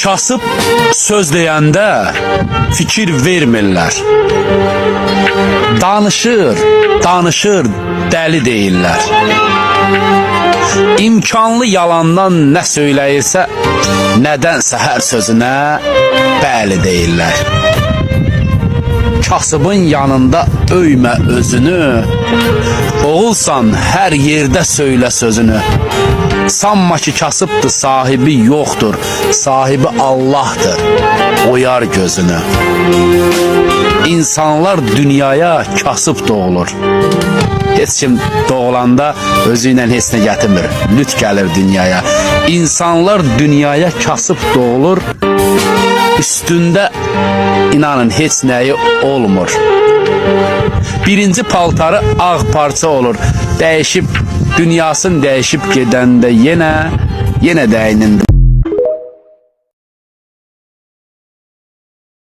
Kasıb söz deyəndə fikir vermirlər. Danışır, danışır, dəli deyirlər. İmkanlı yalandan nə söyləyirsə, nədənsə hər sözünə bəli deyirlər. Kasıbın yanında öymə özünü, oğulsan hər yerdə söylə sözünü. Sanma ki kasıbdır, sahibi yoxdur, sahibi Allah'tır, oyar gözünü. İnsanlar dünyaya kasıb doğulur. Heç kim doğulanda özüylə heç nə gətirmir, lüt gəlir dünyaya. İnsanlar dünyaya kasıb doğulur, üstündə inanın heç nəyi olmur. Birinci paltarı ağ parça olur, dəyişib, dünyasını dəyişib gedəndə yenə dəynində.